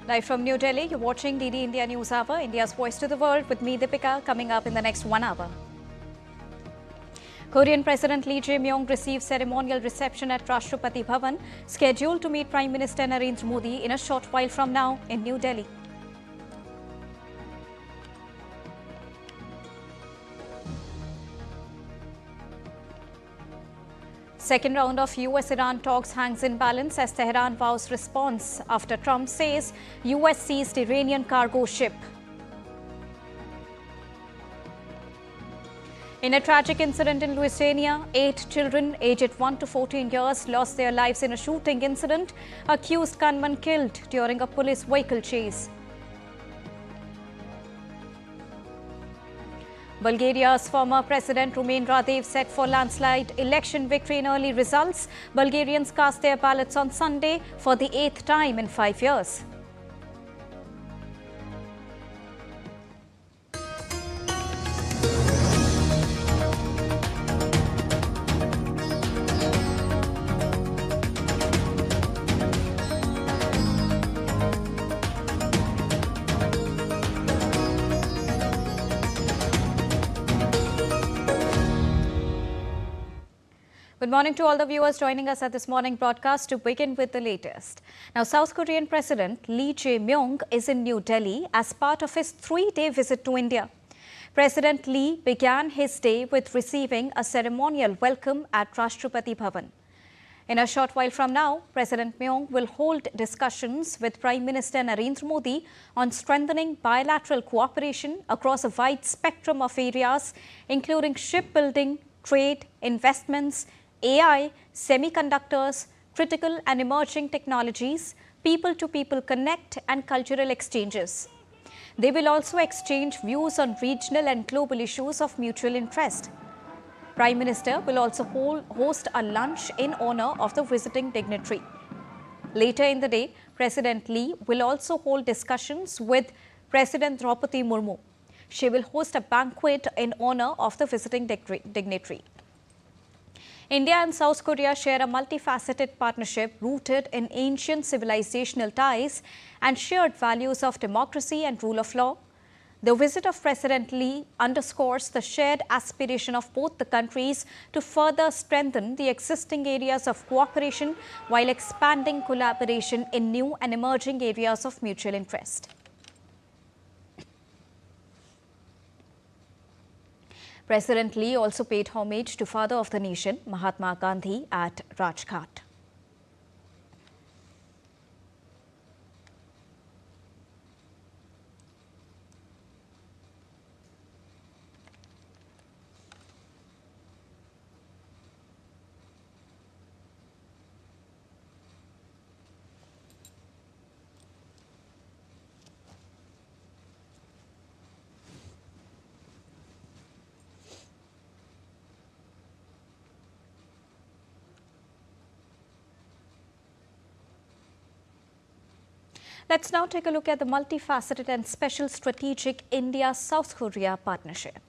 Live from New Delhi, you're watching DD India News Hour, India's voice to the world, with me, Deepika, coming up in the next 1 hour. Korean President Lee Jae-myung receives ceremonial reception at Rashtrapati Bhavan, scheduled to meet Prime Minister Narendra Modi in a short while from now in New Delhi. Second round of US-Iran talks hangs in balance as Tehran vows response after Trump says US seized Iranian cargo ship. In a tragic incident in Louisiana, 8 children aged 1 to 14 years lost their lives in a shooting incident, accused gunman killed during a police vehicle chase. Bulgaria's former president Radev set for landslide election victory in early results. Bulgarians cast their ballots on Sunday for the 8th time in 5 years. Good morning to all the viewers joining us at this morning broadcast. To begin with the latest. Now, South Korean President Lee Jae-myung is in New Delhi as part of his 3-day visit to India. President Lee began his day with receiving a ceremonial welcome at Rashtrapati Bhavan. In a short while from now, President Myung will hold discussions with Prime Minister Narendra Modi on strengthening bilateral cooperation across a wide spectrum of areas, including shipbuilding, trade, investments, AI, semiconductors, critical and emerging technologies, people-to-people connect and cultural exchanges. They will also exchange views on regional and global issues of mutual interest. Prime Minister will also host a lunch in honor of the visiting dignitary. Later in the day, President Lee will also hold discussions with President Draupadi Murmu. She will host a banquet in honor of the visiting dignitary. India and South Korea share a multifaceted partnership rooted in ancient civilizational ties and shared values of democracy and rule of law. The visit of President Lee underscores the shared aspiration of both the countries to further strengthen the existing areas of cooperation while expanding collaboration in new and emerging areas of mutual interest. President Lee also paid homage to Father of the Nation, Mahatma Gandhi, at Rajghat. Let's now take a look at the multifaceted and special strategic India-South Korea partnership.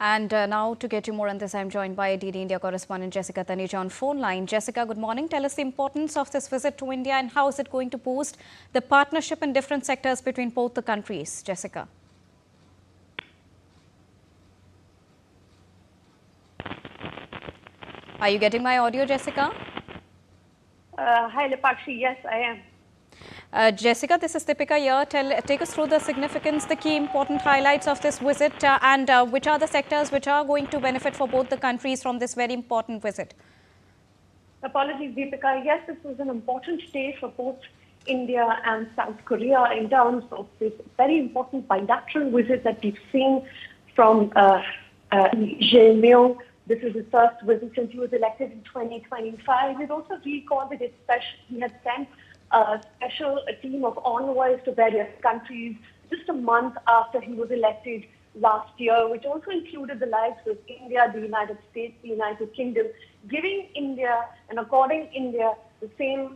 And now to get you more on this, I'm joined by DD India correspondent Jessica Taneja on phone line. Jessica, good morning. Tell us the importance of this visit to India and how is it going to boost the partnership in different sectors between both the countries. Jessica. Are you getting my audio, Jessica? Hi, Lipakshi. Yes, I am. Jessica, this is Deepika here. Take us through the significance, the key important highlights of this visit and which are the sectors which are going to benefit for both the countries from this very important visit. Apologies, Deepika. Yes, this was an important day for both India and South Korea in terms of this very important bilateral visit that we've seen from Lee Jae-myung. This is his first visit since he was elected in 2025. It also recalled that he had sent a special team of envoys to various countries just a month after he was elected last year, which also included the likes of India, the United States, the United Kingdom, giving India and according India the same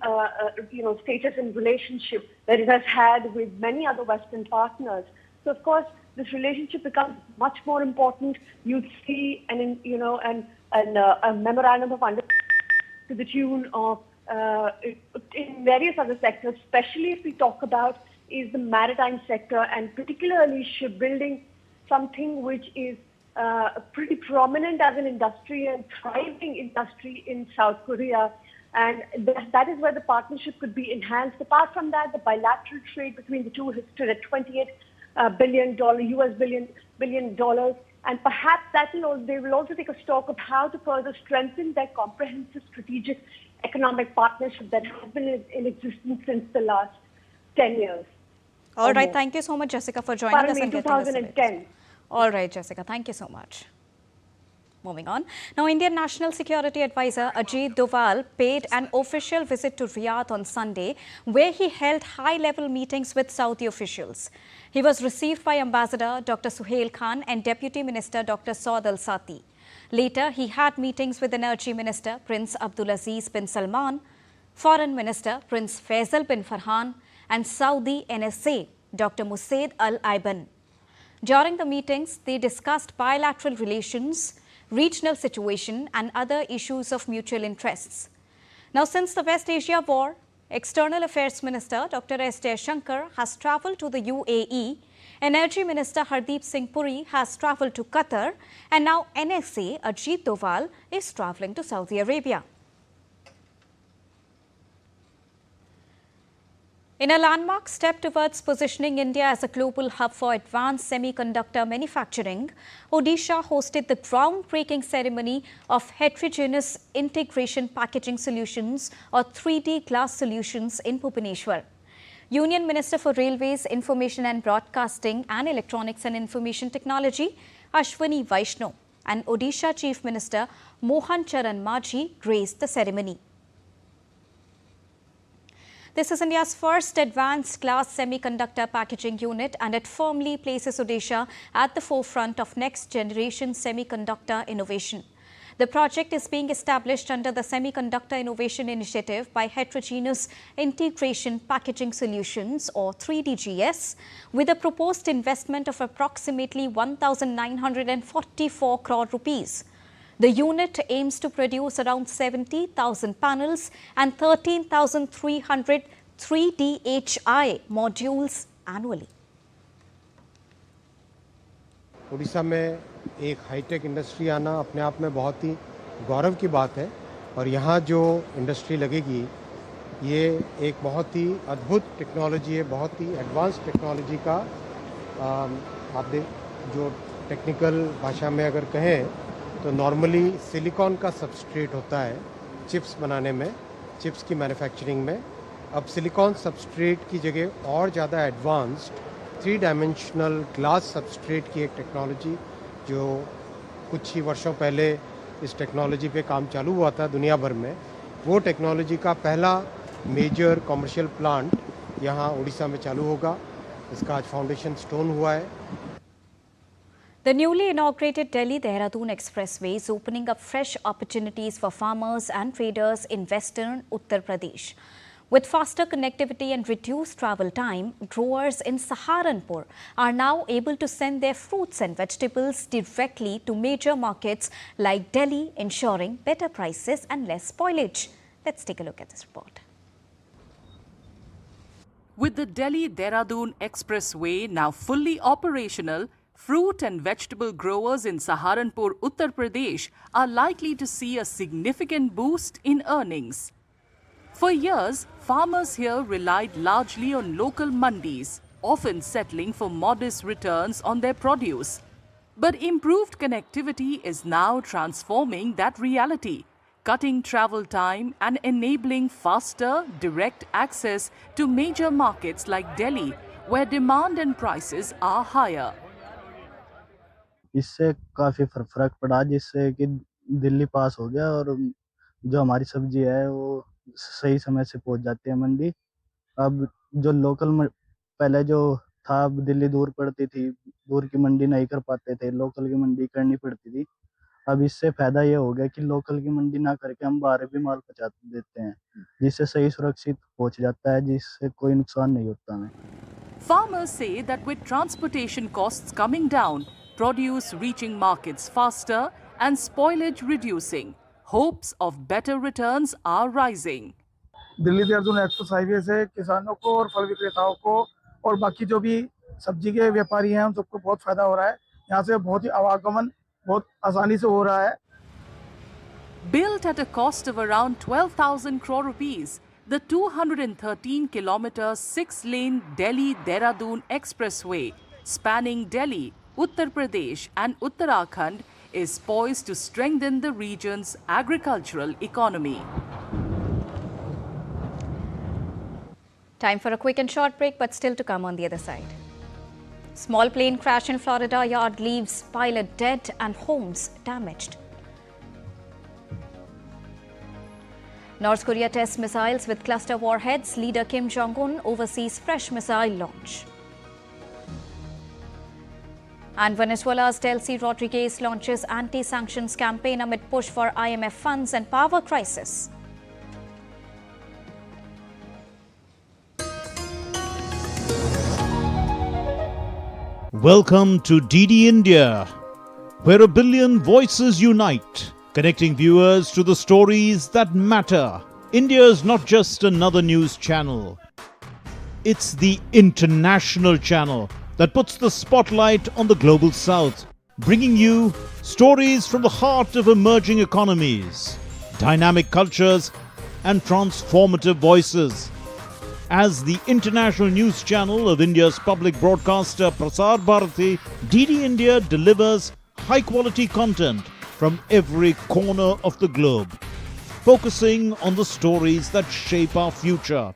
status and relationship that it has had with many other Western partners. So, of course, this relationship becomes much more important. You'd see a memorandum of understanding to the tune of in various other sectors, especially if we talk about is the maritime sector and particularly shipbuilding, something which is pretty prominent as an industry and thriving industry in South Korea. And that is where the partnership could be enhanced. Apart from that, the bilateral trade between the two has stood at $28 billion. And perhaps they will also take a stock of how to further strengthen their comprehensive strategic economic partnership that has been in existence since the last 10 years. All right. Thank you so much, Jessica, for joining us and getting us 2010. All right, Jessica. Thank you so much. Moving on. Now, Indian National Security Advisor Ajit Doval paid an official visit to Riyadh on Sunday, where he held high-level meetings with Saudi officials. He was received by Ambassador Dr. Suhail Khan and Deputy Minister Dr. Saud Al-Sati. Later, he had meetings with Energy Minister Prince Abdulaziz bin Salman, Foreign Minister Prince Faisal bin Farhan, and Saudi NSA Dr. Musaid Al-Aiban. During the meetings, they discussed bilateral relations, regional situation, and other issues of mutual interests. Now, since the West Asia war, External Affairs Minister Dr. S. Jaishankar has travelled to the UAE. Energy Minister Hardeep Singh Puri has travelled to Qatar, and now NSA Ajit Doval is travelling to Saudi Arabia. In a landmark step towards positioning India as a global hub for advanced semiconductor manufacturing, Odisha hosted the groundbreaking ceremony of Heterogeneous Integration Packaging Solutions or 3D glass solutions in Bhubaneswar. Union Minister for Railways, Information and Broadcasting and Electronics and Information Technology, Ashwini Vaishnaw, and Odisha Chief Minister Mohan Charan Majhi graced the ceremony. This is India's first advanced glass semiconductor packaging unit, and it firmly places Odisha at the forefront of next-generation semiconductor innovation. The project is being established under the Semiconductor Innovation Initiative by Heterogeneous Integration Packaging Solutions or 3DGS, with a proposed investment of approximately 1,944 crore rupees. The unit aims to produce around 70,000 panels and 13,300 3DHI modules annually. Orissa में एक hi tech industry आना अपने आप में बहुत ही गौरव की बात है और यहाँ जो इंडस्ट्री लगेगी ये एक बहुत ही अद्भुत टेक्नोलॉजी है, बहुत ही एडवांस टेक्नोलॉजी का आप जो टेक्निकल भाषा में अगर कहें तो नॉर्मली सिलिकॉन का सबस्ट्रेट होता है चिप्स बनाने में, चिप्स की मैन्युफैक्चरिंग में। अब सिलिकॉन सबस्ट्रेट की जगह और ज़्यादा एडवांस्ड 3 डायमेंशनल ग्लास सबस्ट्रेट की एक टेक्नोलॉजी जो कुछ ही वर्षों पहले इस टेक्नोलॉजी पे काम चालू हुआ था दुनिया भर में, वो टेक्नोलॉजी का पहला मेजर कमर्शियल प्लांट यहाँ उड़ीसा में चालू होगा। इसका आज फाउंडेशन स्टोन हुआ है। The newly inaugurated Delhi-Dehradun Expressway is opening up fresh opportunities for farmers and traders in western Uttar Pradesh. With faster connectivity and reduced travel time, growers in Saharanpur are now able to send their fruits and vegetables directly to major markets like Delhi, ensuring better prices and less spoilage. Let's take a look at this report. With the Delhi-Dehradun Expressway now fully operational, fruit and vegetable growers in Saharanpur, Uttar Pradesh are likely to see a significant boost in earnings. For years, farmers here relied largely on local mandis, often settling for modest returns on their produce. But improved connectivity is now transforming that reality, cutting travel time and enabling faster, direct access to major markets like Delhi, where demand and prices are higher. इससे काफ़ी फर्क पड़ा, जिससे कि दिल्ली पास हो गया और जो हमारी सब्जी है वो सही समय से पहुंच जाती है मंडी। अब जो लोकल पहले जो था, दिल्ली दूर पड़ती थी, दूर की मंडी नहीं कर पाते थे, लोकल की मंडी करनी पड़ती थी। अब इससे फायदा ये हो गया कि लोकल की मंडी ना करके हम बाहर भी माल पहुंचा देते हैं, जिससे सही सुरक्षित पहुंच जाता है, जिससे कोई नुकसान नहीं होता हमें। Farmers say that with transportation costs coming down, produce reaching markets faster and spoilage reducing, hopes of better returns are rising. दिल्ली-देहरादून express highway से किसानों को और फल विक्रेताओं को और बाकी जो भी सब्जी के व्यापारी हैं उन सबको बहुत फायदा हो रहा है। यहाँ से बहुत ही आवागमन बहुत आसानी से हो रहा है। Built at a cost of around 12,000 crore rupees, the 213-kilometer 6-lane Delhi-Dehradun Expressway, spanning Delhi, Uttar Pradesh and Uttarakhand, is poised to strengthen the region's agricultural economy. Time for a quick and short break, but still to come on the other side. Small plane crash in Florida yard leaves pilot dead and homes damaged. North Korea tests missiles with cluster warheads. Leader Kim Jong-un oversees fresh missile launch. And Venezuela's Delcy Rodriguez launches anti-sanctions campaign amid push for IMF funds and power crisis. Welcome to DD India, where a billion voices unite, connecting viewers to the stories that matter. India is not just another news channel. It's the international channel that puts the spotlight on the global south, bringing you stories from the heart of emerging economies, dynamic cultures, and transformative voices. As the international news channel of India's public broadcaster Prasar Bharati, DD India delivers high-quality content from every corner of the globe, focusing on the stories that shape our future.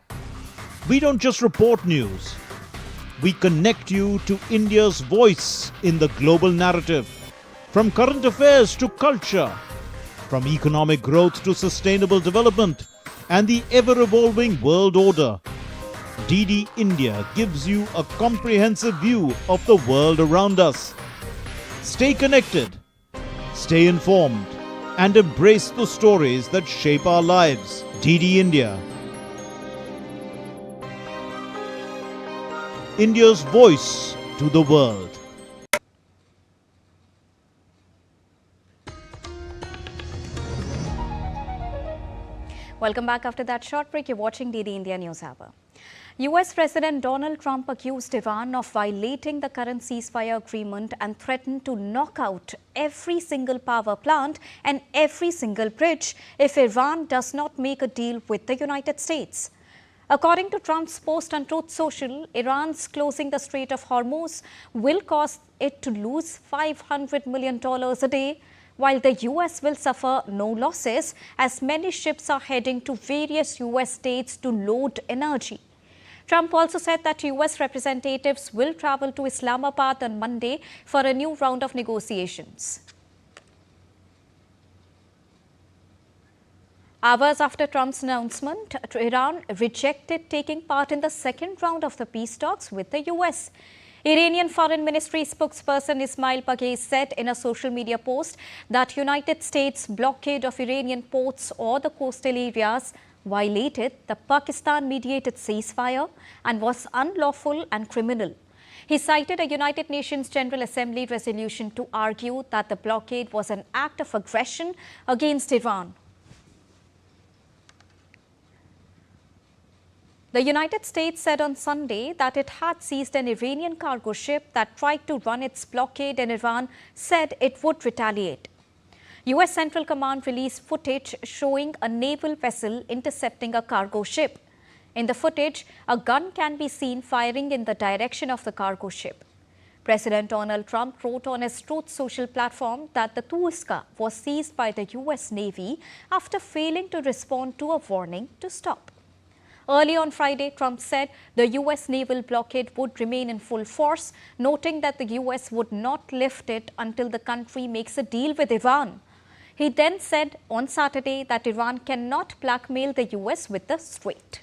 We don't just report news. We connect you to India's voice in the global narrative. From current affairs to culture, from economic growth to sustainable development, and the ever-evolving world order, DD India gives you a comprehensive view of the world around us. Stay connected, stay informed, and embrace the stories that shape our lives. DD India. India's voice to the world. Welcome back after that short break. You're watching DD India News Hour. US President Donald Trump accused Iran of violating the current ceasefire agreement and threatened to knock out every single power plant and every single bridge if Iran does not make a deal with the United States. According to Trump's post on Truth Social, Iran's closing the Strait of Hormuz will cause it to lose $500 million a day, while the US will suffer no losses as many ships are heading to various US states to load energy. Trump also said that US representatives will travel to Islamabad on Monday for a new round of negotiations. Hours after Trump's announcement, Iran rejected taking part in the second round of the peace talks with the US. Iranian Foreign Ministry spokesperson Ismail Baghei said in a social media post that United States' blockade of Iranian ports or the coastal areas violated the Pakistan-mediated ceasefire and was unlawful and criminal. He cited a United Nations General Assembly resolution to argue that the blockade was an act of aggression against Iran. The United States said on Sunday that it had seized an Iranian cargo ship that tried to run its blockade, and Iran said it would retaliate. U.S. Central Command released footage showing a naval vessel intercepting a cargo ship. In the footage, a gun can be seen firing in the direction of the cargo ship. President Donald Trump wrote on his Truth Social platform that the Tuiska was seized by the U.S. Navy after failing to respond to a warning to stop. Early on Friday, Trump said the U.S. naval blockade would remain in full force, noting that the U.S. would not lift it until the country makes a deal with Iran. He then said on Saturday that Iran cannot blackmail the U.S. with the Strait.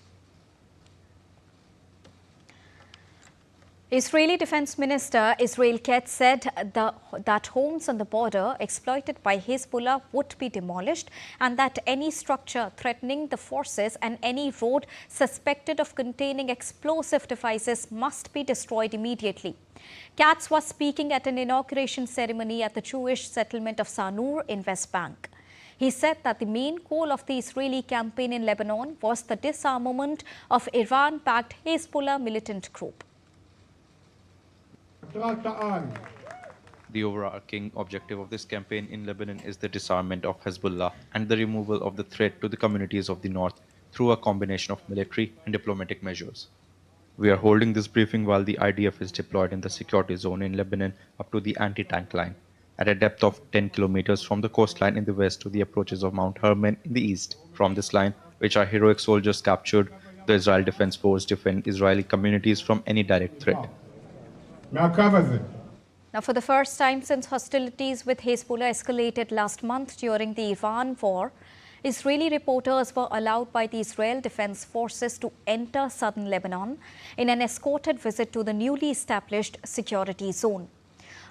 Israeli Defense Minister Israel Katz said that homes on the border exploited by Hezbollah would be demolished and that any structure threatening the forces and any road suspected of containing explosive devices must be destroyed immediately. Katz was speaking at an inauguration ceremony at the Jewish settlement of Sanur in West Bank. He said that the main goal of the Israeli campaign in Lebanon was the disarmament of Iran-backed Hezbollah militant group. The overarching objective of this campaign in Lebanon is the disarmament of Hezbollah and the removal of the threat to the communities of the north through a combination of military and diplomatic measures. We are holding this briefing while the IDF is deployed in the security zone in Lebanon up to the anti-tank line, at a depth of 10 kilometers from the coastline in the west to the approaches of Mount Hermon in the east. From this line, which our heroic soldiers captured, the Israel Defense Force defend Israeli communities from any direct threat. Now, for the first time since hostilities with Hezbollah escalated last month during the Iran war, Israeli reporters were allowed by the Israel Defense Forces to enter southern Lebanon in an escorted visit to the newly established security zone.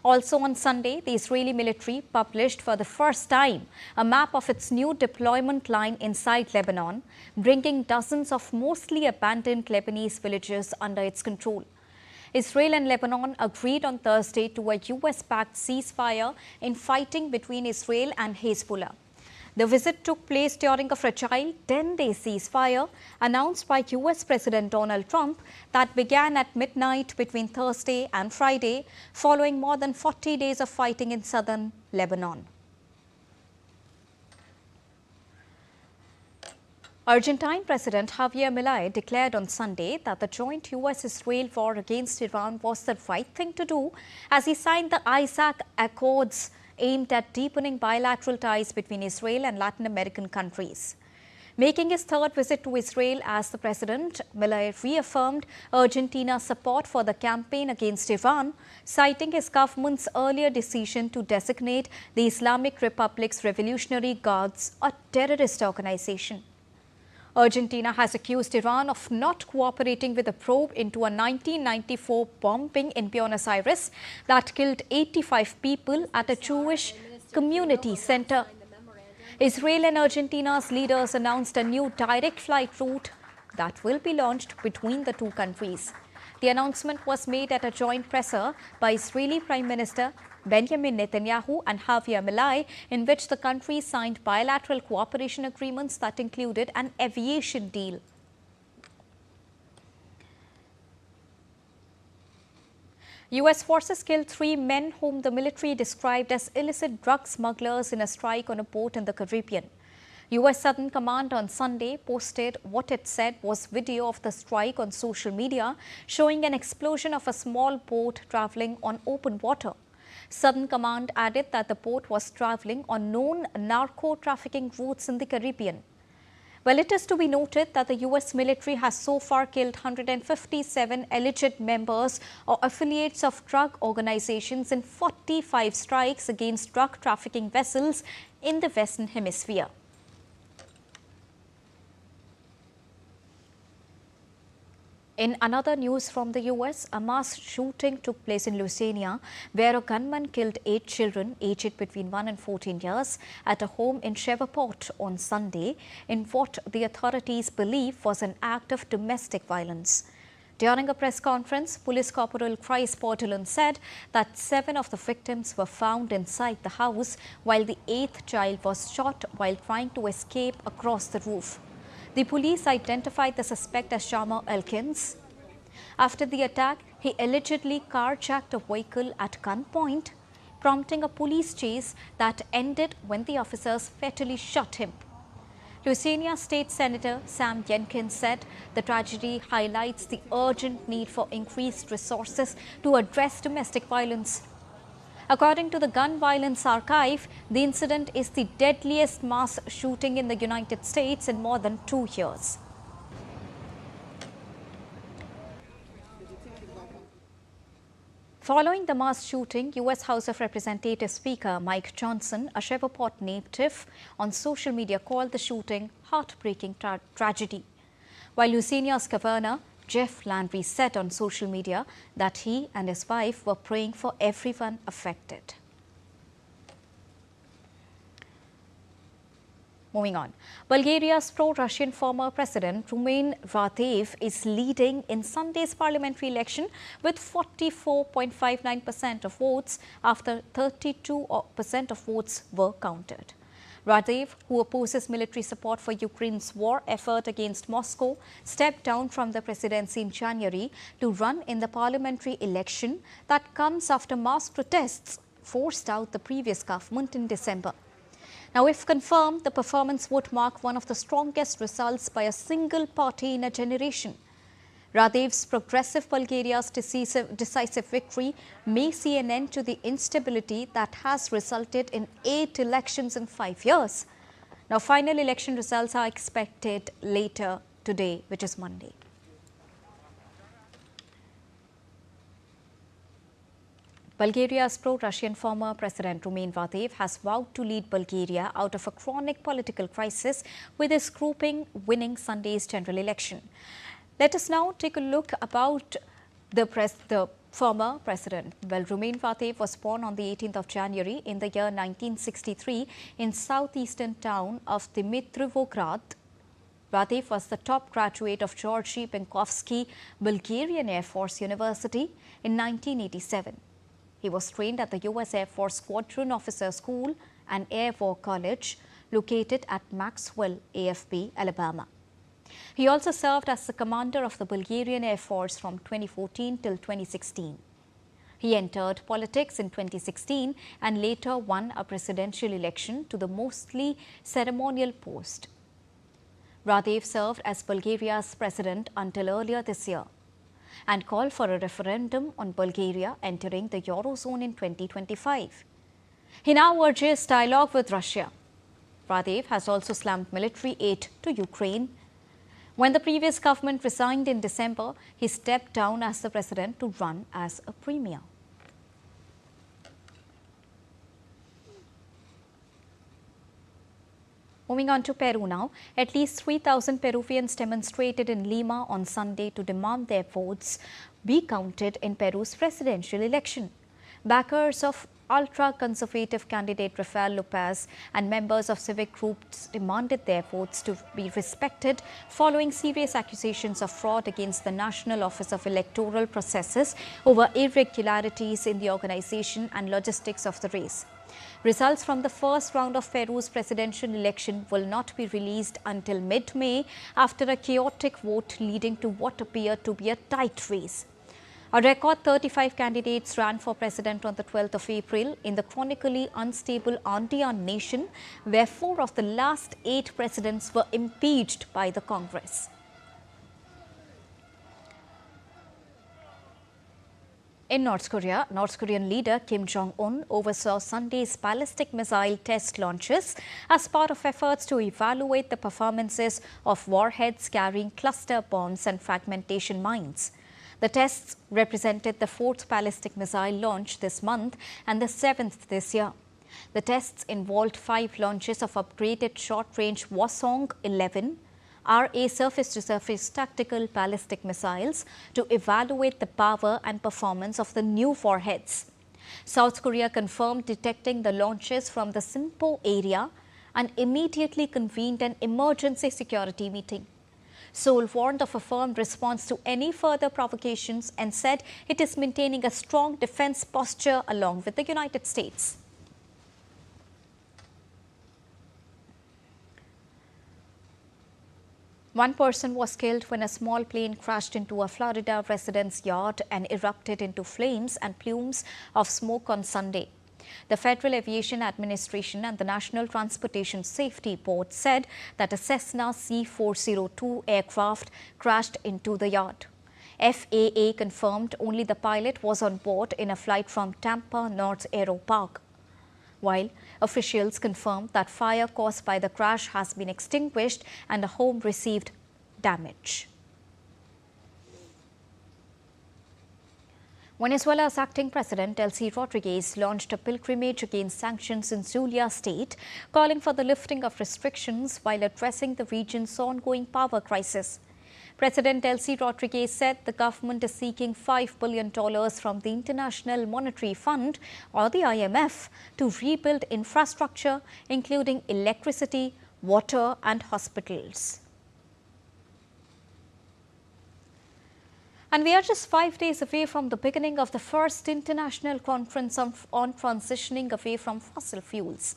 Also on Sunday, the Israeli military published for the first time a map of its new deployment line inside Lebanon, bringing dozens of mostly abandoned Lebanese villages under its control. Israel and Lebanon agreed on Thursday to a US-backed ceasefire in fighting between Israel and Hezbollah. The visit took place during a fragile 10-day ceasefire announced by US President Donald Trump that began at midnight between Thursday and Friday, following more than 40 days of fighting in southern Lebanon. Argentine President Javier Milei declared on Sunday that the joint US-Israel war against Iran was the right thing to do as he signed the Isaac Accords aimed at deepening bilateral ties between Israel and Latin American countries. Making his third visit to Israel as the president, Milei reaffirmed Argentina's support for the campaign against Iran, citing his government's earlier decision to designate the Islamic Republic's Revolutionary Guards a terrorist organization. Argentina has accused Iran of not cooperating with a probe into a 1994 bombing in Buenos Aires that killed 85 people at a Jewish community center. Israel and Argentina's leaders announced a new direct flight route that will be launched between the two countries. The announcement was made at a joint presser by Israeli Prime Minister Benjamin Netanyahu and Javier Milei, in which the countries signed bilateral cooperation agreements that included an aviation deal. US forces killed 3 men whom the military described as illicit drug smugglers in a strike on a boat in the Caribbean. US Southern Command on Sunday posted what it said was video of the strike on social media, showing an explosion of a small boat traveling on open water. Southern Command added that the boat was traveling on known narco-trafficking routes in the Caribbean. Well, it is to be noted that the US military has so far killed 157 alleged members or affiliates of drug organizations in 45 strikes against drug trafficking vessels in the Western Hemisphere. In another news from the US, a mass shooting took place in Louisiana, where a gunman killed 8 children aged between 1 and 14 years at a home in Shreveport on Sunday in what the authorities believe was an act of domestic violence. During a press conference, Police Corporal Chris Portolon said that 7 of the victims were found inside the house, while the 8th child was shot while trying to escape across the roof. The police identified the suspect as Shamar Elkins. After the attack, he allegedly carjacked a vehicle at gunpoint, prompting a police chase that ended when the officers fatally shot him. Louisiana State Senator Sam Jenkins said the tragedy highlights the urgent need for increased resources to address domestic violence. According to the Gun Violence Archive, the incident is the deadliest mass shooting in the United States in more than 2 years. Following the mass shooting, U.S. House of Representatives Speaker Mike Johnson, a Shreveport native, on social media called the shooting heartbreaking tragedy. While Louisiana's Governor Jeff Landry said on social media that he and his wife were praying for everyone affected. Moving on, Bulgaria's pro-Russian former president Rumen Radev is leading in Sunday's parliamentary election with 44.59% of votes after 32% of votes were counted. Radev, who opposes military support for Ukraine's war effort against Moscow, stepped down from the presidency in January to run in the parliamentary election that comes after mass protests forced out the previous government in December. Now, if confirmed, the performance would mark one of the strongest results by a single party in a generation. Radev's progressive Bulgaria's decisive victory may see an end to the instability that has resulted in 8 elections in 5 years. Now, final election results are expected later today, which is Monday. Bulgaria's pro-Russian former president Rumen Radev has vowed to lead Bulgaria out of a chronic political crisis with his grouping winning Sunday's general election. Let us now take a look about the former president. Well, Rumen Radev was born on the 18th of January in the year 1963 in southeastern town of Dimitrivograd. Radev was the top graduate of Georgy Benkovsky Bulgarian Air Force University in 1987. He was trained at the U.S. Air Force Squadron Officer School and Air War College located at Maxwell, AFB, Alabama. He also served as the commander of the Bulgarian Air Force from 2014 till 2016. He entered politics in 2016 and later won a presidential election to the mostly ceremonial post. Radev served as Bulgaria's president until earlier this year and called for a referendum on Bulgaria entering the Eurozone in 2025. He now urges dialogue with Russia. Radev has also slammed military aid to Ukraine. When the previous government resigned in December, he stepped down as the president to run as a premier. Moving on to Peru now, at least 3,000 Peruvians demonstrated in Lima on Sunday to demand their votes be counted in Peru's presidential election. Backers of ultra-conservative candidate Rafael Lopez and members of civic groups demanded their votes to be respected following serious accusations of fraud against the National Office of Electoral Processes over irregularities in the organization and logistics of the race. Results from the first round of Peru's presidential election will not be released until mid-May after a chaotic vote leading to what appeared to be a tight race. A record 35 candidates ran for president on the 12th of April in the chronically unstable Andean nation, where 4 of the last 8 presidents were impeached by the Congress. In North Korea, North Korean leader Kim Jong-un oversaw Sunday's ballistic missile test launches as part of efforts to evaluate the performances of warheads carrying cluster bombs and fragmentation mines. The tests represented the 4th ballistic missile launch this month and the 7th this year. The tests involved 5 launches of upgraded short-range Hwasong-11 RA surface-to-surface tactical ballistic missiles to evaluate the power and performance of the new warheads. South Korea confirmed detecting the launches from the Sinpo area and immediately convened an emergency security meeting. Seoul warned of a firm response to any further provocations and said it is maintaining a strong defense posture along with the United States. One person was killed when a small plane crashed into a Florida resident's yard and erupted into flames and plumes of smoke on Sunday. The Federal Aviation Administration and the National Transportation Safety Board said that a Cessna C-402 aircraft crashed into the yard. FAA confirmed only the pilot was on board in a flight from Tampa North Aero Park, while officials confirmed that fire caused by the crash has been extinguished and the home received damage. Venezuela's acting president, Delcy Rodriguez, launched a pilgrimage against sanctions in Zulia state, calling for the lifting of restrictions while addressing the region's ongoing power crisis. President Delcy Rodriguez said the government is seeking $5 billion from the International Monetary Fund, or the IMF, to rebuild infrastructure, including electricity, water and hospitals. And we are just 5 days away from the beginning of the first international conference on transitioning away from fossil fuels.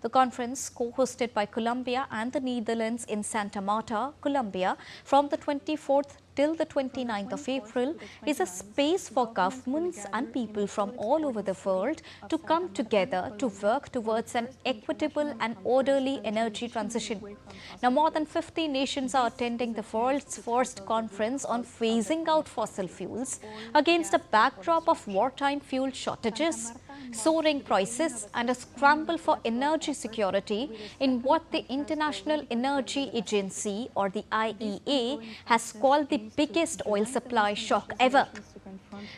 The conference, co-hosted by Colombia and the Netherlands in Santa Marta, Colombia, from the 24th till the 29th of April, is a space for governments and people from all over the world to come together to work towards an equitable and orderly energy transition. Now, more than 50 nations are attending the world's first conference on phasing out fossil fuels against a backdrop of wartime fuel shortages, soaring prices and a scramble for energy security in what the International Energy Agency, or the IEA, has called the biggest oil supply shock ever.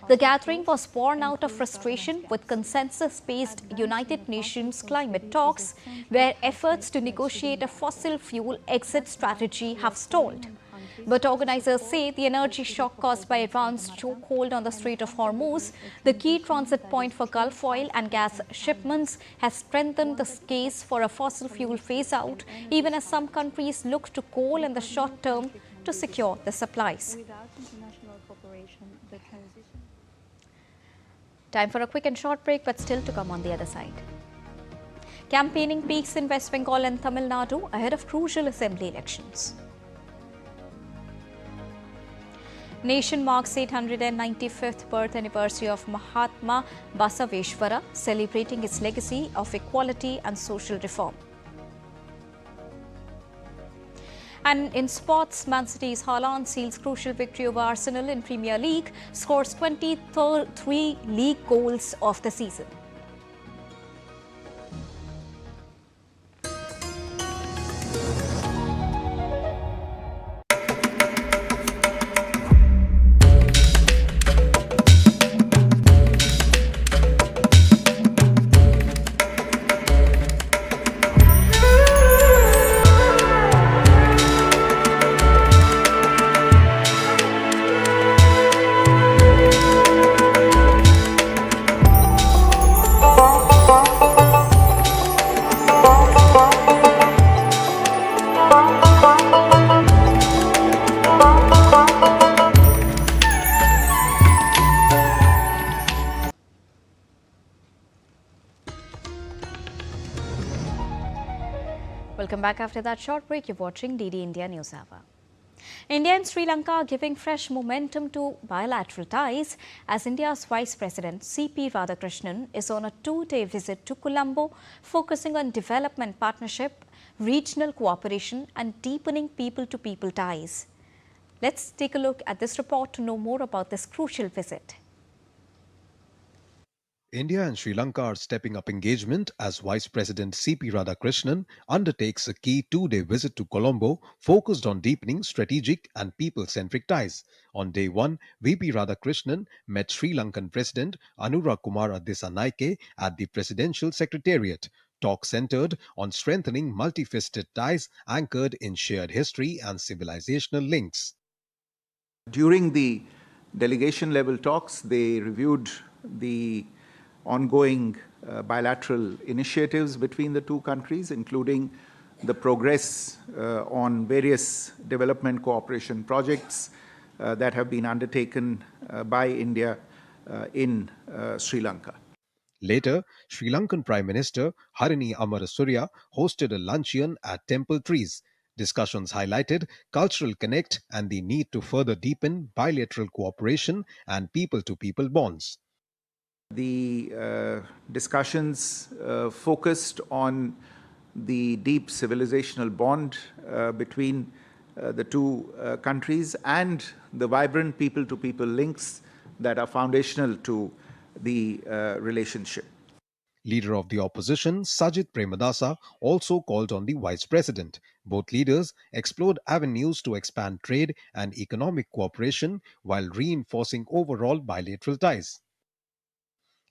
The gathering was born out of frustration with consensus-based United Nations climate talks, where efforts to negotiate a fossil fuel exit strategy have stalled. But organizers say the energy shock caused by Iran's chokehold on the Strait of Hormuz, the key transit point for Gulf oil and gas shipments, has strengthened the case for a fossil fuel phase-out, even as some countries look to coal in the short term to secure the supplies. Time for a quick and short break, but still to come on the other side. Campaigning peaks in West Bengal and Tamil Nadu ahead of crucial assembly elections. Nation marks 895th birth anniversary of Mahatma Basaveshwara, celebrating his legacy of equality and social reform. And in sports, Man City's Haaland seals crucial victory over Arsenal in Premier League, scores 23 league goals of the season. Welcome back after that short break. You're watching DD India Newshour. India and Sri Lanka are giving fresh momentum to bilateral ties as India's Vice President C.P. Radhakrishnan is on a 2-day visit to Colombo, focusing on development partnership, regional cooperation and deepening people-to-people ties. Let's take a look at this report to know more about this crucial visit. India and Sri Lanka are stepping up engagement as Vice President C.P. Radhakrishnan undertakes a key 2-day visit to Colombo focused on deepening strategic and people-centric ties. On day 1, VP Radhakrishnan met Sri Lankan President Anura Kumara Dissanayake at the Presidential Secretariat. Talk centered on strengthening multifaceted ties anchored in shared history and civilizational links. During the delegation level talks, they reviewed the ongoing bilateral initiatives between the two countries, including the progress on various development cooperation projects that have been undertaken by India in Sri Lanka. Later, Sri Lankan Prime Minister Harini Amarasuriya hosted a luncheon at Temple Trees. Discussions highlighted cultural connect and the need to further deepen bilateral cooperation and people-to-people bonds. The discussions focused on the deep civilizational bond between the two countries and the vibrant people-to-people links that are foundational to the relationship. Leader of the opposition, Sajid Premadasa, also called on the Vice President. Both leaders explored avenues to expand trade and economic cooperation while reinforcing overall bilateral ties.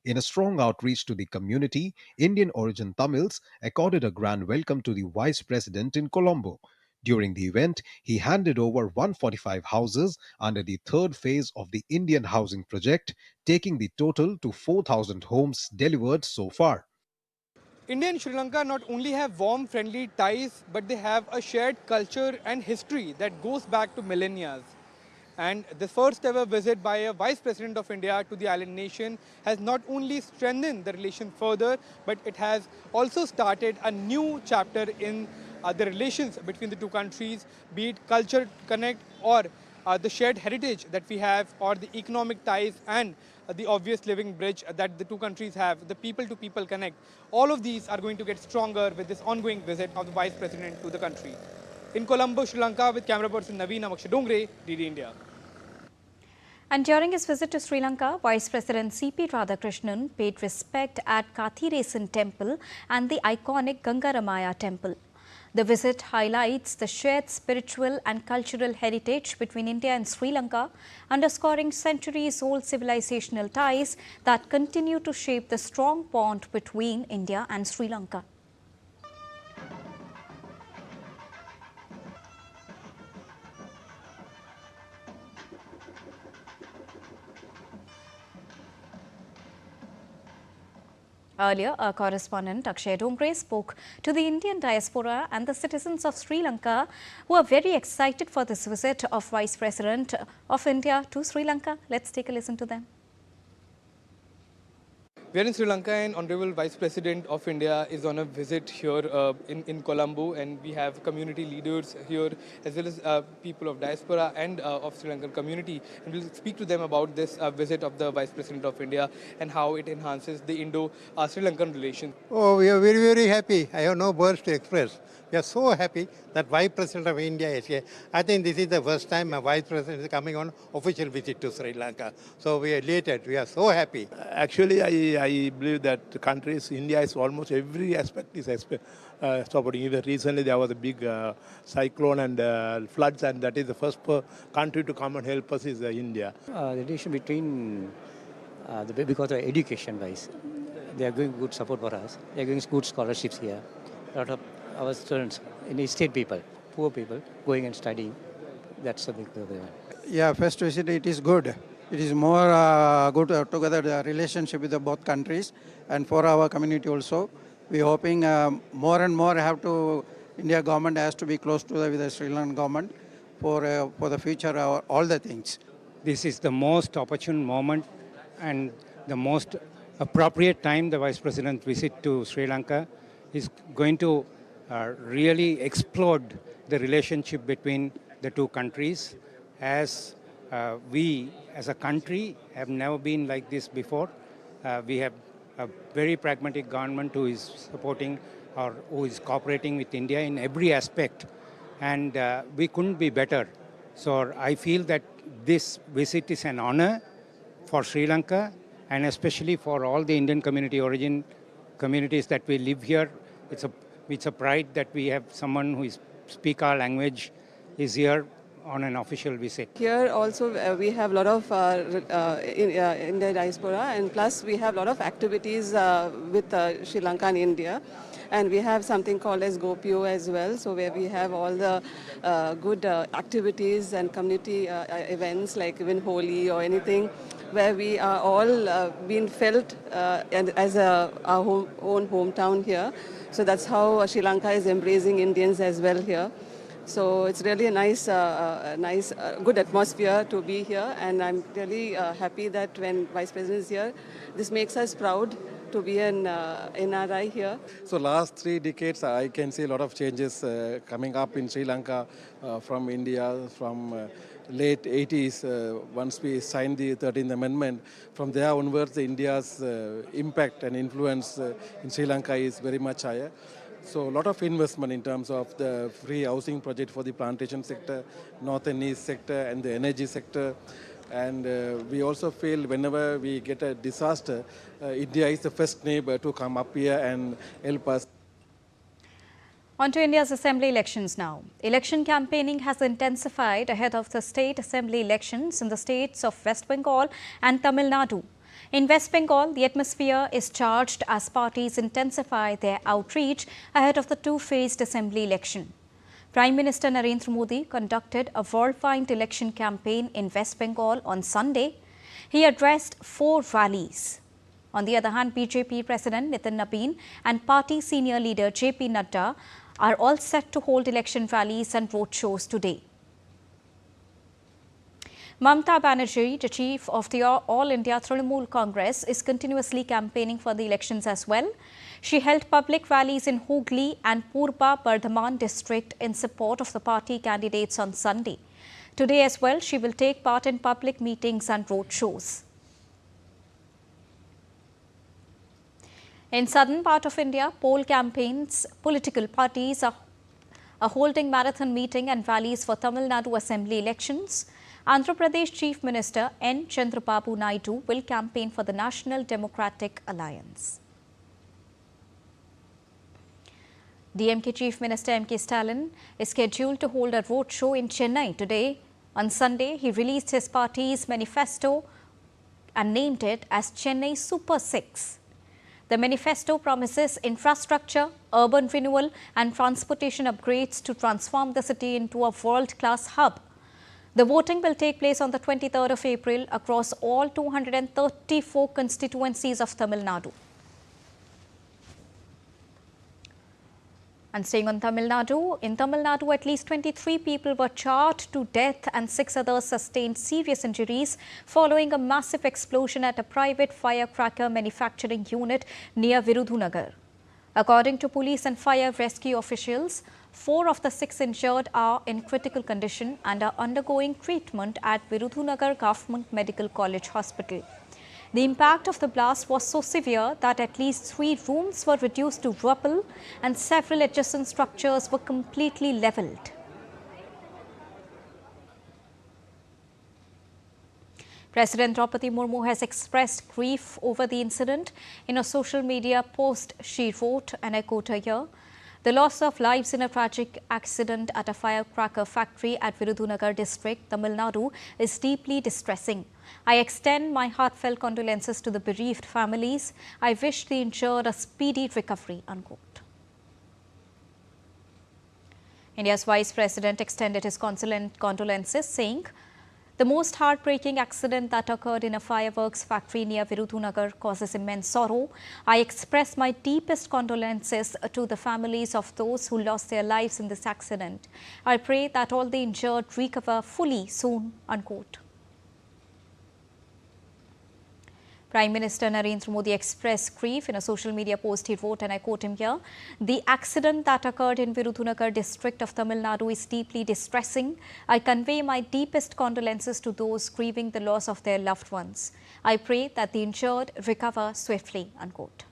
In a strong outreach to the community, Indian origin Tamils accorded a grand welcome to the Vice President in Colombo. During the event, he handed over 145 houses under the third phase of the Indian Housing Project, taking the total to 4,000 homes delivered so far. India and Sri Lanka not only have warm, friendly ties, but they have a shared culture and history that goes back to millennia. And the first ever visit by a Vice President of India to the island nation has not only strengthened the relation further, but it has also started a new chapter in the relations between the two countries, be it culture connect or the shared heritage that we have, or the economic ties and the obvious living bridge that the two countries have, the people-to-people connect. All of these are going to get stronger with this ongoing visit of the Vice President to the country. In Colombo, Sri Lanka, with camera person Naveen Amakshadongre, DD India. And during his visit to Sri Lanka, Vice President C.P. Radhakrishnan paid respect at Kathiresan Temple and the iconic Gangaramaya Temple. The visit highlights the shared spiritual and cultural heritage between India and Sri Lanka, underscoring centuries-old civilizational ties that continue to shape the strong bond between India and Sri Lanka. Earlier, our correspondent Akshay Dongre spoke to the Indian diaspora and the citizens of Sri Lanka who are very excited for this visit of Vice President of India to Sri Lanka. Let's take a listen to them. We are in Sri Lanka and Honorable Vice President of India is on a visit here in Colombo, and we have community leaders here as well as people of diaspora and of Sri Lankan community. And we'll speak to them about this visit of the Vice President of India and how it enhances the Indo-Sri Lankan relations. Oh, we are very, very happy. I have no words to express. We are so happy that Vice President of India is here. I think this is the first time a Vice President is coming on official visit to Sri Lanka. So we are elated. We are so happy. Actually, I believe that the countries, India is almost every aspect is supporting. Even recently there was a big cyclone and floods, and that is the first country to come and help us is India. The relation between, because of education-wise, they are giving good support for us. They are giving good scholarships here. A lot of our students, state people, poor people, going and studying. That's a big problem. Yeah, first visit, it is good. It is more good together the relationship with the both countries, and for our community also. We are hoping more and more India government has to be close to with the Sri Lankan government for the future, all the things. This is the most opportune moment and the most appropriate time the Vice President visit to Sri Lanka is going to really explode the relationship between the two countries, as we as a country have never been like this before. We have a very pragmatic government who is supporting or who is cooperating with India in every aspect, and we couldn't be better. So I feel that this visit is an honor for Sri Lanka, and especially for all the Indian origin communities that we live here. It's a pride that we have someone who speaks our language is here on an official visit. Here also we have a lot of India diaspora, and plus we have a lot of activities with Sri Lanka and India. And we have something called as GoPio as well, so where we have all the good activities and community events like even Holi or anything, where we are all being felt and as our own hometown here. So that's how Sri Lanka is embracing Indians as well here. So it's really a nice, good atmosphere to be here, and I'm really happy that when Vice President is here, this makes us proud to be an NRI here. So last 3 decades, I can see a lot of changes coming up in Sri Lanka from India, from late 80s, once we signed the 13th Amendment. From there onwards, India's impact and influence in Sri Lanka is very much higher. So a lot of investment in terms of the free housing project for the plantation sector, north and east sector, and the energy sector. And we also feel whenever we get a disaster, India is the first neighbor to come up here and help us. On to India's assembly elections now. Election campaigning has intensified ahead of the state assembly elections in the states of West Bengal and Tamil Nadu. In West Bengal, the atmosphere is charged as parties intensify their outreach ahead of the two-phased assembly election. Prime Minister Narendra Modi conducted a whirlwind election campaign in West Bengal on Sunday. He addressed 4 rallies. On the other hand, BJP President Nitin Nabin and party senior leader JP Nadda are all set to hold election rallies and roadshows today. Mamata Banerjee, the chief of the All India Trinamool Congress, is continuously campaigning for the elections as well. She held public rallies in Hooghly and Purba Bardhaman district in support of the party candidates on Sunday. Today as well, she will take part in public meetings and roadshows. In southern part of India, poll campaigns, political parties are holding marathon meeting and rallies for Tamil Nadu Assembly elections. Andhra Pradesh Chief Minister N. Chandrababu Naidu will campaign for the National Democratic Alliance. DMK Chief Minister M.K. Stalin is scheduled to hold a roadshow in Chennai today. On Sunday, he released his party's manifesto and named it as Chennai Super 6. The manifesto promises infrastructure, urban renewal and transportation upgrades to transform the city into a world-class hub. The voting will take place on the 23rd of April across all 234 constituencies of Tamil Nadu. And staying on Tamil Nadu, in Tamil Nadu at least 23 people were charged to death and 6 others sustained serious injuries following a massive explosion at a private firecracker manufacturing unit near Virudhunagar. According to police and fire rescue officials, 4 of the 6 injured are in critical condition and are undergoing treatment at Virudhunagar Government Medical College Hospital. The impact of the blast was so severe that at least 3 rooms were reduced to rubble and several adjacent structures were completely levelled. President Draupadi Murmu has expressed grief over the incident. In a social media post, she wrote, and I quote her here, "The loss of lives in a tragic accident at a firecracker factory at Virudhunagar district, Tamil Nadu, is deeply distressing. I extend my heartfelt condolences to the bereaved families. I wish the injured a speedy recovery." Unquote. India's Vice President extended his condolences, saying, "The most heartbreaking accident that occurred in a fireworks factory near Virudhunagar causes immense sorrow. I express my deepest condolences to the families of those who lost their lives in this accident. I pray that all the injured recover fully soon." Unquote. Prime Minister Narendra Modi expressed grief. In a social media post, he wrote, and I quote him here, "The accident that occurred in Virudhunagar district of Tamil Nadu is deeply distressing. I convey my deepest condolences to those grieving the loss of their loved ones. I pray that the injured recover swiftly." Unquote.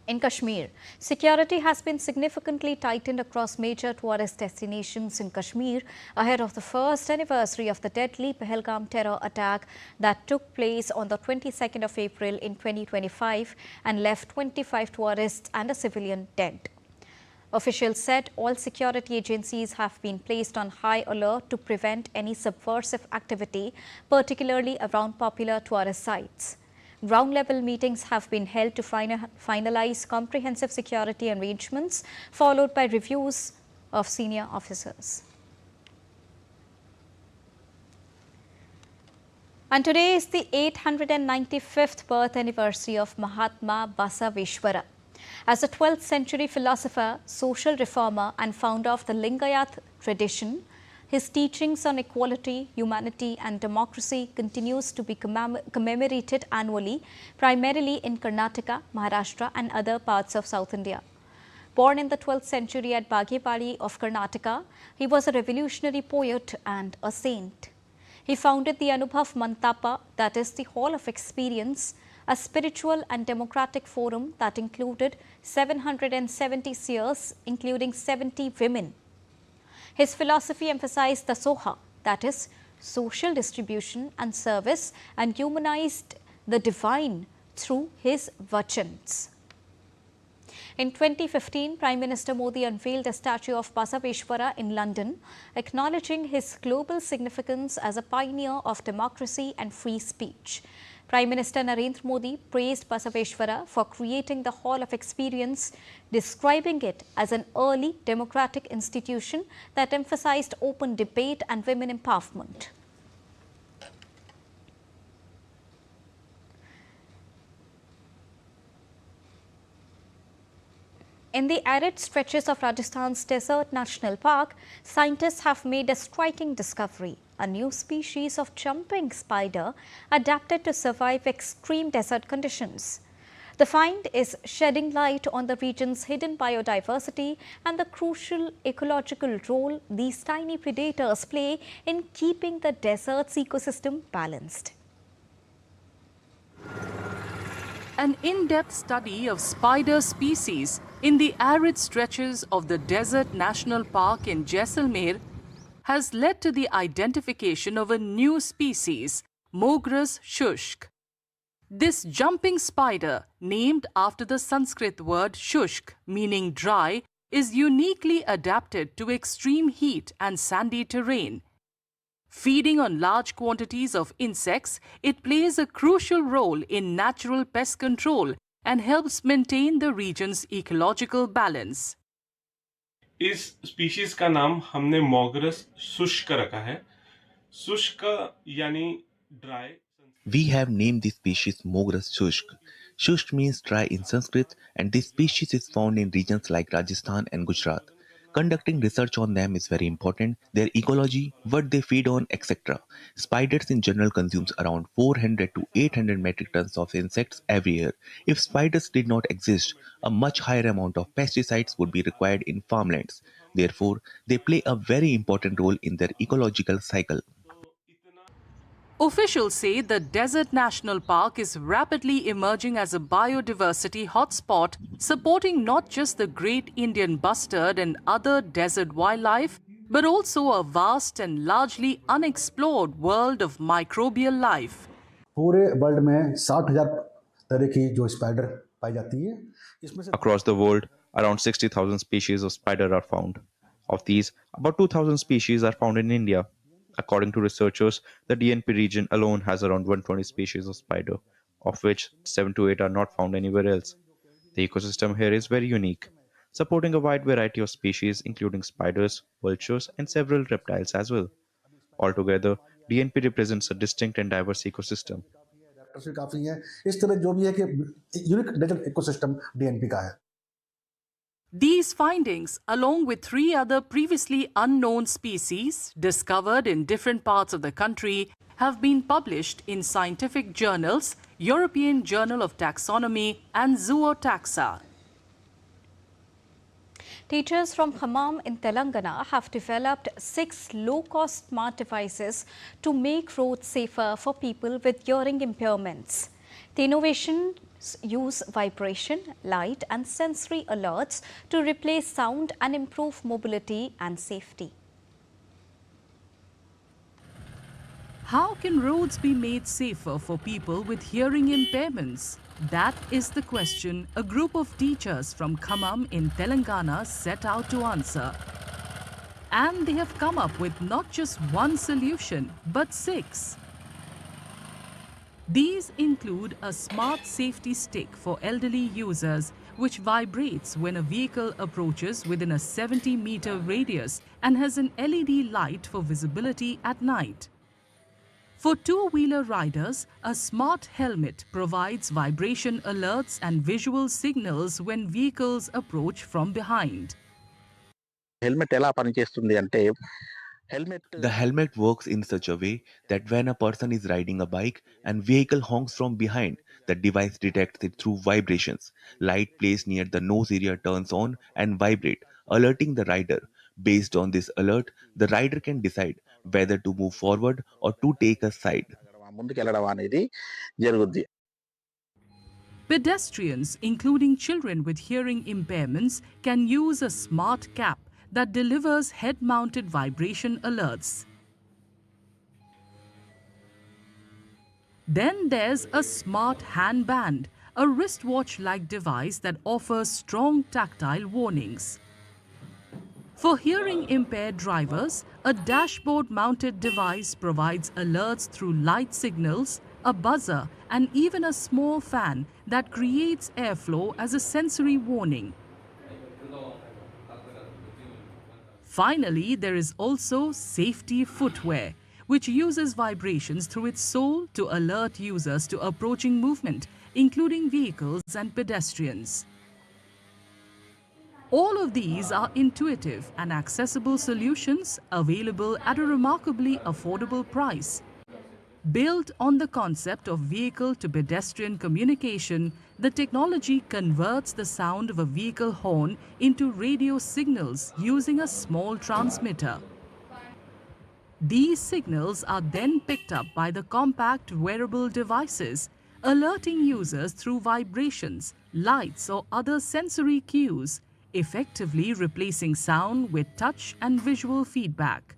In Kashmir, security has been significantly tightened across major tourist destinations in Kashmir ahead of the first anniversary of the deadly Pahalgam terror attack that took place on the 22nd of April in 2025 and left 25 tourists and a civilian dead. Officials said all security agencies have been placed on high alert to prevent any subversive activity, particularly around popular tourist sites. Ground-level meetings have been held to finalize comprehensive security arrangements, followed by reviews of senior officers. And today is the 895th birth anniversary of Mahatma Basaveshwara. As a 12th century philosopher, social reformer and founder of the Lingayat tradition, his teachings on equality, humanity and democracy continues to be commemorated annually, primarily in Karnataka, Maharashtra and other parts of South India. Born in the 12th century at Bagepalli of Karnataka, he was a revolutionary poet and a saint. He founded the Anubhav Mantapa, that is the Hall of Experience, a spiritual and democratic forum that included 770 seers, including 70 women. His philosophy emphasized the Soha, that is, social distribution and service, and humanized the divine through his vachans. In 2015, Prime Minister Modi unveiled a statue of Basaveshwara in London, acknowledging his global significance as a pioneer of democracy and free speech. Prime Minister Narendra Modi praised Basaveshwara for creating the Hall of Experience, describing it as an early democratic institution that emphasized open debate and women empowerment. In the arid stretches of Rajasthan's Desert National Park, scientists have made a striking discovery: a new species of jumping spider adapted to survive extreme desert conditions. The find is shedding light on the region's hidden biodiversity and the crucial ecological role these tiny predators play in keeping the desert's ecosystem balanced. An in-depth study of spider species in the arid stretches of the Desert National Park in Jaisalmer has led to the identification of a new species, Mogras shushk. This jumping spider, named after the Sanskrit word shushk, meaning dry, is uniquely adapted to extreme heat and sandy terrain. Feeding on large quantities of insects, it plays a crucial role in natural pest control and helps maintain the region's ecological balance. इस species का नाम हमने मोगरस शुष्क रखा है। शुष्क यानी dry. We have named this species Mogras shushk. Shushk means dry in Sanskrit, and this species is found in regions like Rajasthan and Gujarat. Conducting research on them is very important, their ecology, what they feed on, etc. Spiders in general consumes around 400 to 800 metric tons of insects every year. If spiders did not exist, a much higher amount of pesticides would be required in farmlands. Therefore, they play a very important role in their ecological cycle. Officials say the Desert National Park is rapidly emerging as a biodiversity hotspot, supporting not just the great Indian bustard and other desert wildlife, but also a vast and largely unexplored world of microbial life. पूरे world में 60,000 तरह की जो spider पाई जाती है, इसमें से Across the world, around 60,000 species of spider are found. Of these, about 2,000 species are found in India. According to researchers, the DNP region alone has around 120 species of spider, of which 7 to 8 are not found anywhere else. The ecosystem here is very unique, supporting a wide variety of species including spiders, vultures and several reptiles as well. Altogether, DNP represents a distinct and diverse ecosystem. काफी है इस तरह जो भी है कि unique desert ecosystem DNP का है. These findings, along with 3 other previously unknown species discovered in different parts of the country, have been published in scientific journals, European Journal of Taxonomy and Zootaxa. Teachers from Khammam in Telangana have developed 6 low-cost smart devices to make roads safer for people with hearing impairments. The innovations use vibration, light and sensory alerts to replace sound and improve mobility and safety. How can roads be made safer for people with hearing impairments? That is the question a group of teachers from Khammam in Telangana set out to answer. And they have come up with not just one solution, but 6. These include a smart safety stick for elderly users, which vibrates when a vehicle approaches within a 70-meter radius and has an LED light for visibility at night. For two-wheeler riders, a smart helmet provides vibration alerts and visual signals when vehicles approach from behind. The helmet works in such a way that when a person is riding a bike and vehicle honks from behind, the device detects it through vibrations. Light placed near the nose area turns on and vibrate, alerting the rider. Based on this alert, the rider can decide whether to move forward or to take a side. Pedestrians, including children with hearing impairments, can use a smart cap that delivers head-mounted vibration alerts. Then there's a smart handband, a wristwatch-like device that offers strong tactile warnings. For hearing-impaired drivers, a dashboard-mounted device provides alerts through light signals, a buzzer, and even a small fan that creates airflow as a sensory warning. Finally, there is also safety footwear, which uses vibrations through its sole to alert users to approaching movement, including vehicles and pedestrians. All of these are intuitive and accessible solutions available at a remarkably affordable price. Built on the concept of vehicle-to-pedestrian communication, the technology converts the sound of a vehicle horn into radio signals using a small transmitter. These signals are then picked up by the compact wearable devices, alerting users through vibrations, lights, or other sensory cues, effectively replacing sound with touch and visual feedback.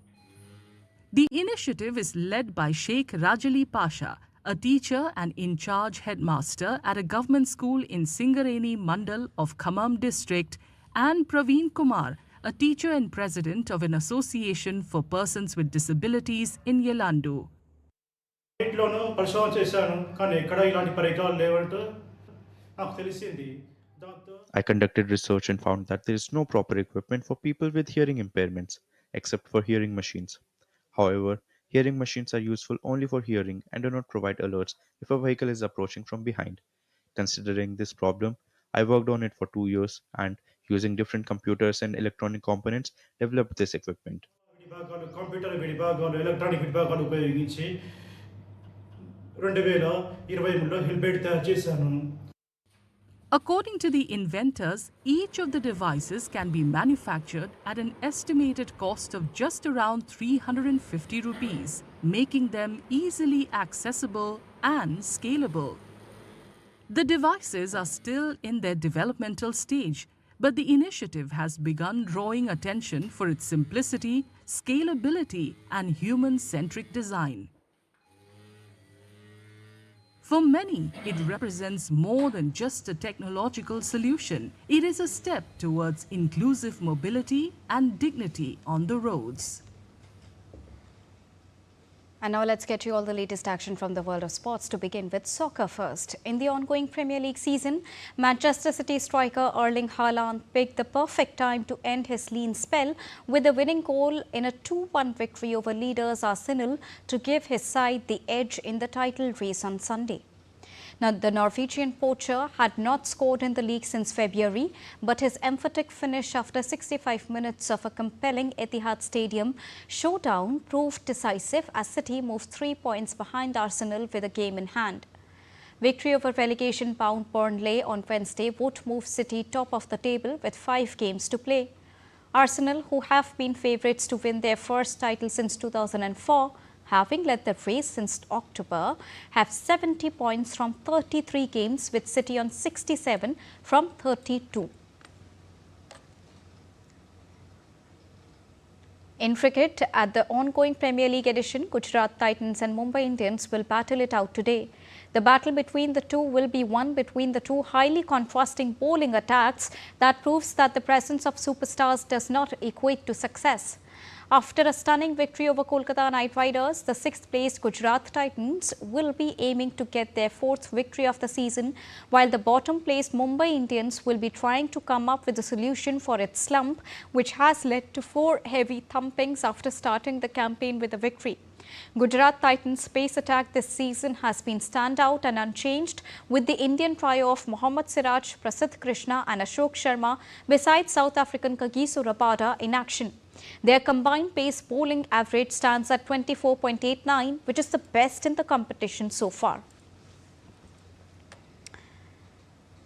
The initiative is led by Sheikh Rajali Pasha, a teacher and in-charge headmaster at a government school in Singareni Mandal of Khammam district, and Praveen Kumar, a teacher and president of an association for persons with disabilities in Yelandu. I conducted research and found that there is no proper equipment for people with hearing impairments, except for hearing machines. However, hearing machines are useful only for hearing and do not provide alerts if a vehicle is approaching from behind. Considering this problem, I worked on it for 2 years and, using different computers and electronic components, developed this equipment. According to the inventors, each of the devices can be manufactured at an estimated cost of just around 350 rupees, making them easily accessible and scalable. The devices are still in their developmental stage, but the initiative has begun drawing attention for its simplicity, scalability, and human-centric design. For many, it represents more than just a technological solution. It is a step towards inclusive mobility and dignity on the roads. And now let's get you all the latest action from the world of sports, to begin with soccer first. In the ongoing Premier League season, Manchester City striker Erling Haaland picked the perfect time to end his lean spell with a winning goal in a 2-1 victory over leaders Arsenal to give his side the edge in the title race on Sunday. Now, the Norwegian poacher had not scored in the league since February, but his emphatic finish after 65 minutes of a compelling Etihad Stadium showdown proved decisive as City moved 3 points behind Arsenal with a game in hand. Victory over relegation-bound Burnley on Wednesday would move City top of the table with 5 games to play. Arsenal, who have been favourites to win their first title since 2004, having led the race since October, have 70 points from 33 games, with City on 67 from 32. In cricket, at the ongoing Premier League edition, Gujarat Titans and Mumbai Indians will battle it out today. The battle between the two will be one between the two highly contrasting bowling attacks that proves that the presence of superstars does not equate to success. After a stunning victory over Kolkata Knight Riders, the 6th-placed Gujarat Titans will be aiming to get their 4th victory of the season, while the bottom-placed Mumbai Indians will be trying to come up with a solution for its slump, which has led to 4 heavy thumpings after starting the campaign with a victory. Gujarat Titans' pace attack this season has been standout and unchanged, with the Indian trio of Mohammad Siraj, Prasidh Krishna and Ashok Sharma, besides South African Kagiso Rabada, in action. Their combined pace bowling average stands at 24.89, which is the best in the competition so far.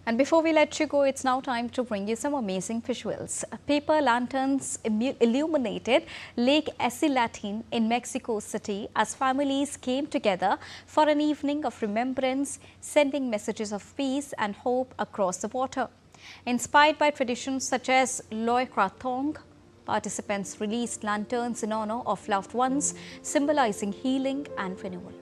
And before we let you go, it's now time to bring you some amazing visuals. Paper lanterns illuminated Lake Esilatin in Mexico City as families came together for an evening of remembrance, sending messages of peace and hope across the water. Inspired by traditions such as Loy Krathong, participants released lanterns in honor of loved ones, symbolizing healing and renewal.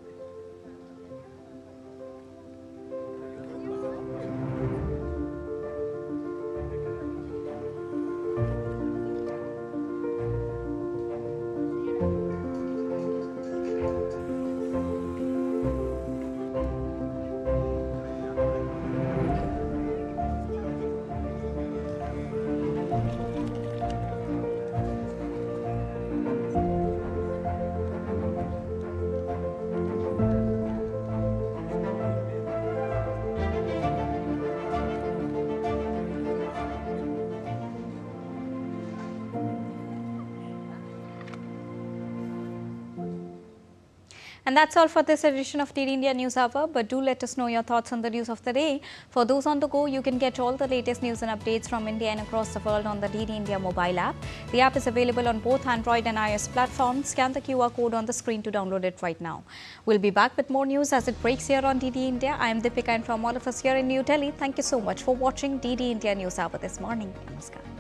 And that's all for this edition of DD India News Hour. But do let us know your thoughts on the news of the day. For those on the go, you can get all the latest news and updates from India and across the world on the DD India mobile app. The app is available on both Android and iOS platforms. Scan the QR code on the screen to download it right now. We'll be back with more news as it breaks here on DD India. I am Deepika, and from all of us here in New Delhi, thank you so much for watching DD India News Hour this morning. Namaskar.